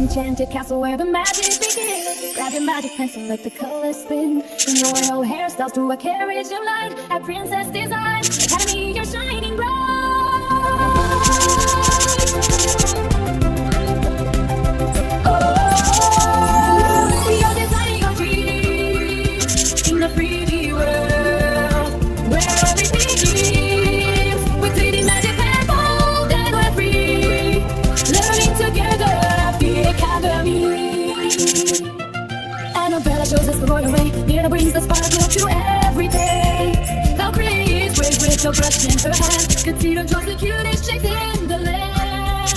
enchanted castle where the magic begins. Grab your magic pencil, let the colors spin. From royal hairstyles to a carriage of light. At Princess Design Academy, you're shining bright. Oh, you're designing your dreams in a 3D world where everything is with 3D magic and bold, and we're free, learning together at the Academy. Annabella shows us the royal way. Nina brings the sparkle to every day. Valkyrie is brave with a brush in her hand. Katina draws the cutest shapes in the land.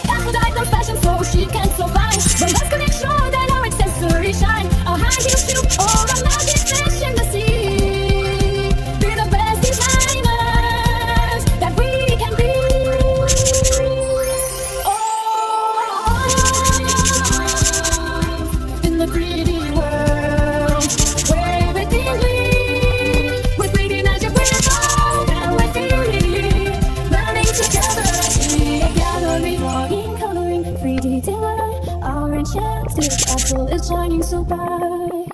Aphrodite knows fashion so she can so fine. But let's make sure that our accessories shine. A high heel shoe or a magic fish in the sea. Be the best designers that we can be. Oh, in the 3D world where everything leads. With 3D magic we're bold and we're free, learning together at the Academy. Drawing, coloring, 3D delight. Our enchanted castle is shining so bright.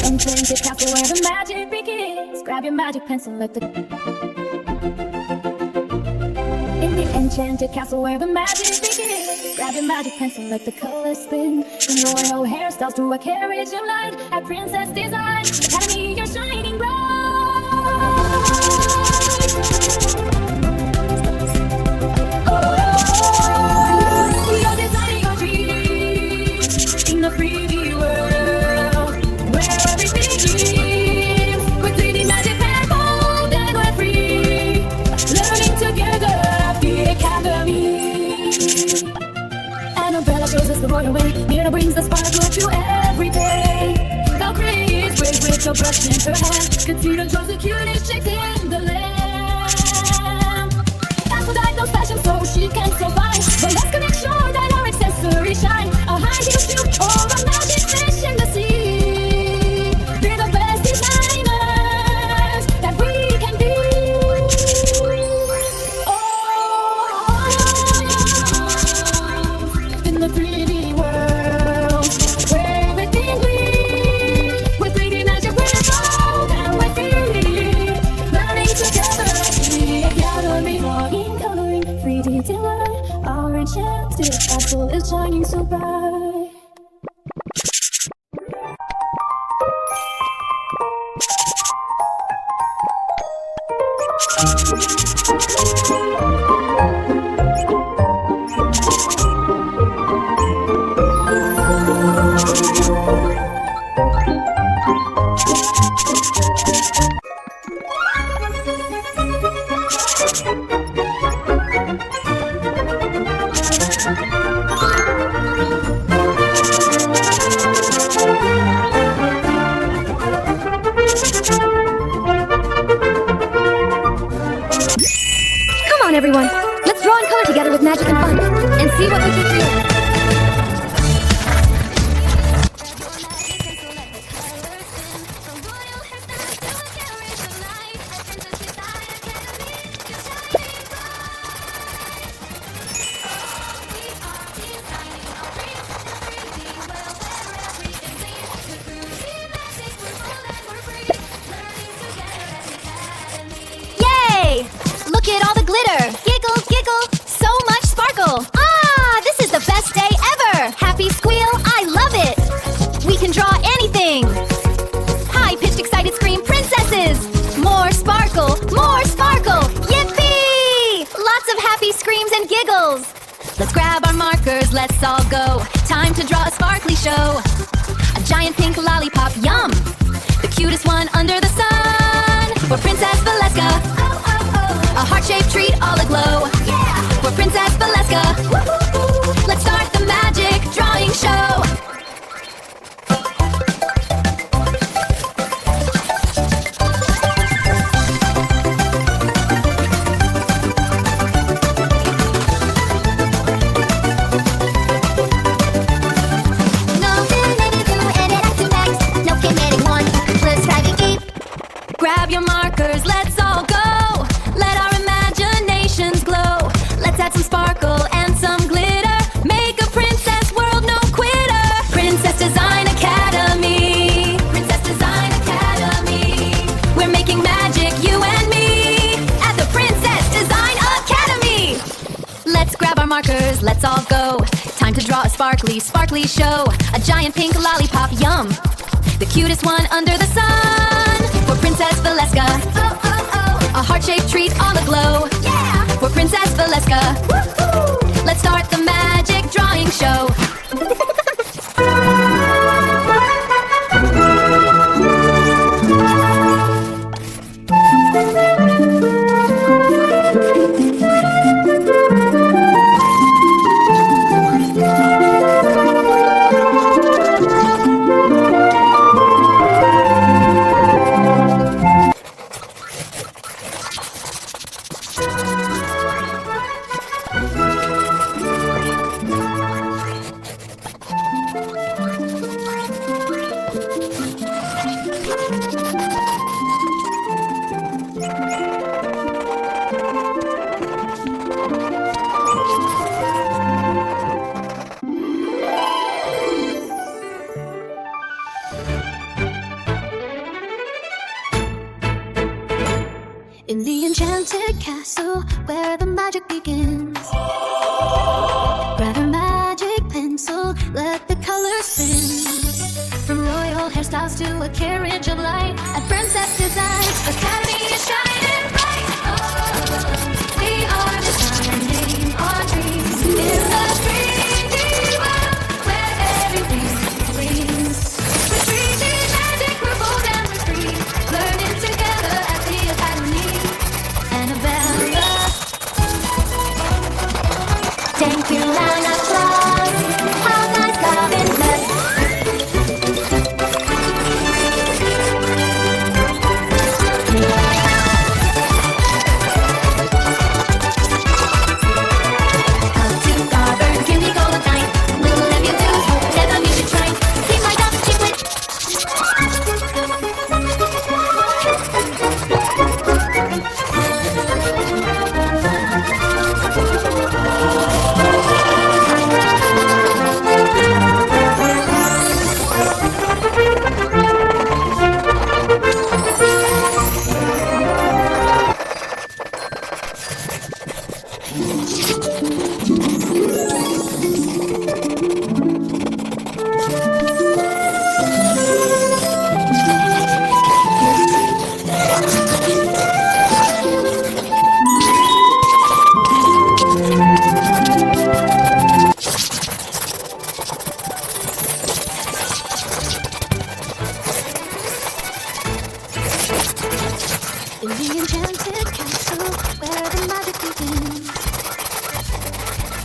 Enchanted castle where the magic begins. Grab your magic pencil, let the in the enchanted castle where the magic begins. Grab your magic pencil, let the colors spin. From royal hairstyles to a carriage of light. At Princess Design Academy, you're shining bright. Oh, you're designing your dreams in a 3D world where everything is with 3D magic and bold, and we're free, learning together at the Academy. Annabella shows us the royal way. Nina brings the sparkle to every day. Valkyrie is brave with a brush in her hand. Katina draws the cutest shapes in the land. Aphrodite knows fashion so she can so fine. But let's make sure that our accessories shine. A high heel shoe or a magic fish in the sea. Be the best designers that we can be. Oh, in the 3D world where everything leads. With 3D magic we're bold and we're free, learning together at the Academy. Drawing, coloring, 3D delight. Our enchanted castle is shining so bright. Come on, everyone. Let's draw and color together with magic and fun, and see what we can create. markers, let's all go. Time to draw a sparkly show. A giant pink lollipop, yum! The cutest one under the sun. For Princess Valeska. Oh, oh, oh. A heart-shaped treat all aglow. Yeah! For Princess Valeska. Woo-hoo-hoo. Let's start the magic drawing show. Grab your markers, let's all go. Let our imaginations glow. Let's add some sparkle and some glitter. Make a princess world no quitter. Princess Design Academy. Princess Design Academy. We're making magic, you and me, at the Princess Design Academy. Let's grab our markers, let's all go. Time to draw a sparkly, sparkly show. A giant pink lollipop, yum! The cutest one under the sun. For Princess Valeska. Oh, oh, oh. A heart-shaped treat all aglow. Yeah! For Princess Valeska. Woo-hoo. Let's start the magic drawing show. In the enchanted castle where the magic begins, grab a magic pencil, let the colors spin. From royal hairstyles to a carriage of light, at Princess Design Academy is shining bright. Oh, we are designing our dreams in the 3D world where everything rings. With 3D magic we're bold and we're free, learning together at the Academy. Annabella, thank you and applause. How nice love is blessed. In the enchanted castle where the magic begins,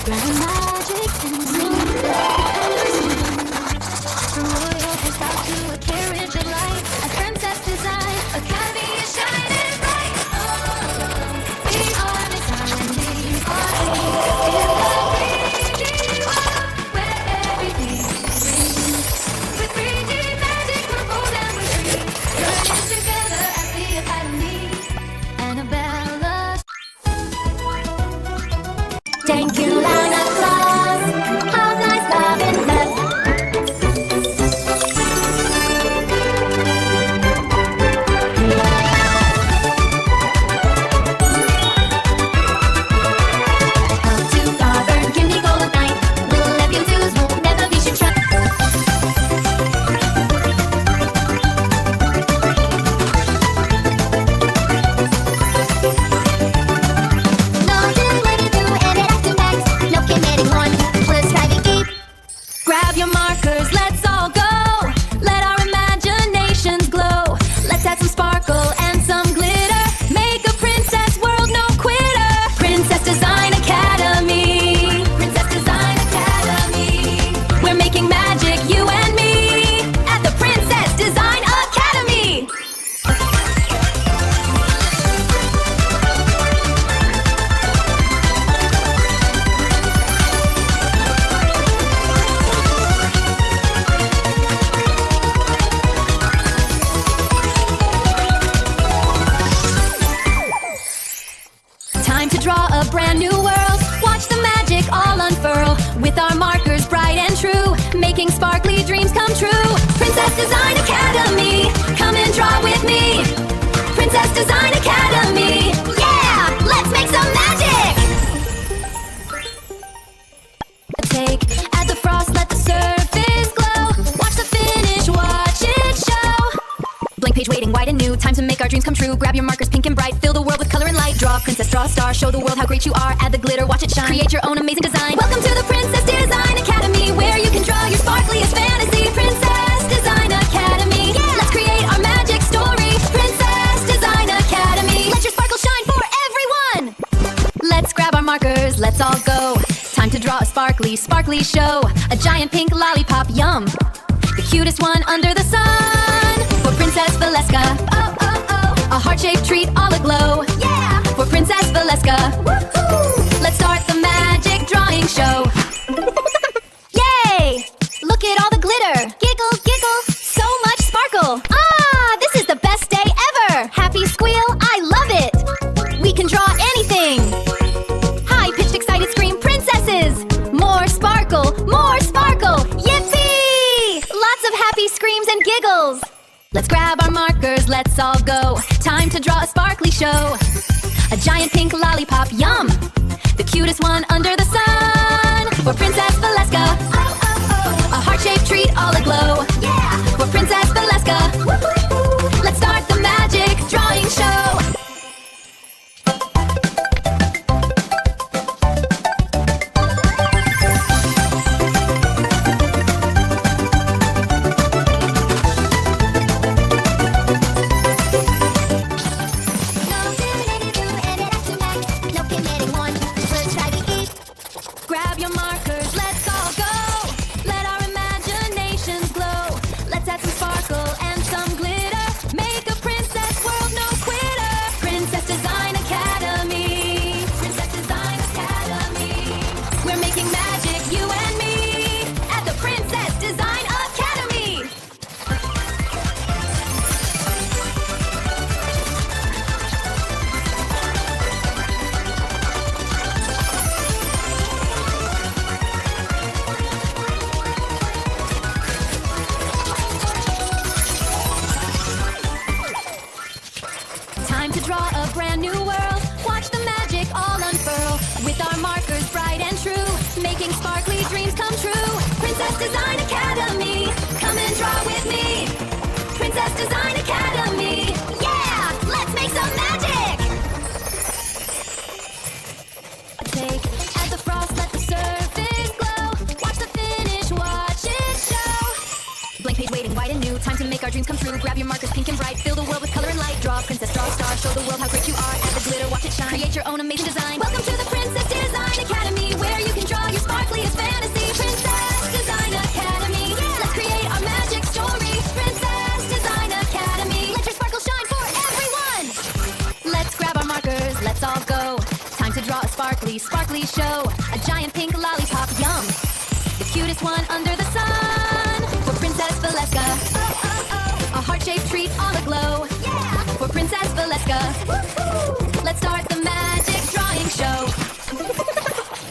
grab a magic pencil, from royal hairstyle to a carriage of light, at Princess Design Academy is shining bright. Oh, we are designing our dreams in the 3D world where everything rings. With 3D magic we're bold and we're free, learning together at the Academy. Annabella, thank you and applause. How nice love. Design Academy. Come and draw with me. Princess Design Academy. Yeah, let's make some magic. Take, add the frost, let the surface glow. Watch the finish, watch it show. Blank page waiting, wide and new. Time to make our dreams come true. Grab your markers, pink and bright. Fill the world with color and light. Draw a princess, draw a star. Show the world how great you are. Add the glitter, watch it shine. Create your own amazing design. Welcome to the Princess Design Academy, where you can draw your sparkliest fantasy. Princess Design Academy. Yeah. Let's create our magic story. Princess Design Academy. Let your sparkle shine for everyone. Let's grab our markers, let's all go. Time to draw a sparkly, sparkly show. A giant pink lollipop, yum. The cutest one under the sun. For Princess Valeska, oh, oh, oh. A heart-shaped treat all aglow. Yeah! For Princess Valeska, woohoo! Let's start the magic drawing show. Yay! Look at all the glitter. Giggle, giggle, so much sparkle. Ah, this is the best day ever. Happy squeal, I love it. We can draw anything. High-pitched, excited scream, princesses. More sparkle, yippee! Lots of happy screams and giggles. Let's grab our markers, let's all go. Time to draw a sparkly show. A giant pink lollipop, yum. The cutest one under the sun. For Princess Valeska, oh, oh, oh. A heart-shaped treat all aglow. Yeah! For Princess Valeska, woo-hoo. Let's start the magic drawing show. Grab your markers, let's all go. Let our imaginations glow. Let's add some sparkle and some glitter. Make a princess world no quitter. Princess Design Academy. Princess Design Academy. We're making magic, you and me, at the Princess Design Academy. Time to draw a brand new world. Watch the magic all unfurl. With our markers bright and true, making sparkly dreams come true. Princess Design Academy, come and draw with me. Princess Design Academy, yeah! Let's make some magic! Take, add the frost, let the surface glow. Watch the finish, watch it show. Blank page waiting, wide and new. Time to make our dreams come true. Grab your markers, pink and bright. Fill the world with color and light. Draw a princess, draw a star. Show the world how great you are. Add the glitter, watch it shine. Create your own amazing design. Welcome to the Princess Design Academy, where you can draw your sparkliest fantasy. Princess Design Academy. Yeah. Let's create our magic story. Princess Design Academy. Let your sparkle shine for everyone. Let's grab our markers, let's all go. Time to draw a sparkly, sparkly show. A giant pink lollipop, yum. The cutest one under the sun. For Princess Valeska, oh, oh, oh. A heart-shaped treat all aglow. Yeah! For Princess Valeska, woohoo! Let's start the magic drawing show.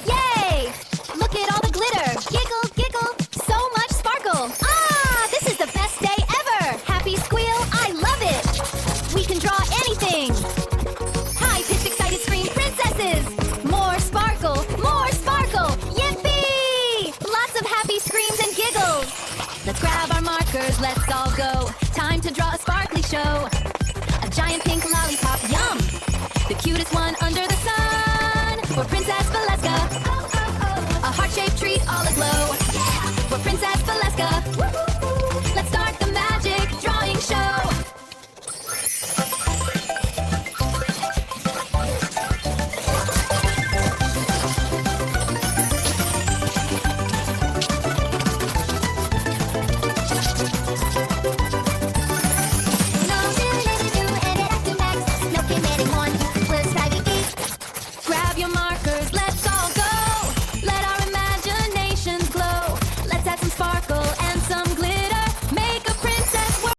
Yay! Look at all the glitter. Giggle, giggle, so much sparkle. Ah, this is the best day ever. Happy squeal, I love it. We can draw anything. High-pitched, excited scream, princesses. More sparkle, yippee! Lots of happy screams and giggles. Let's grab our markers, let's all go. Time to draw a sparkly show. A giant pink lollipop, yum. The cutest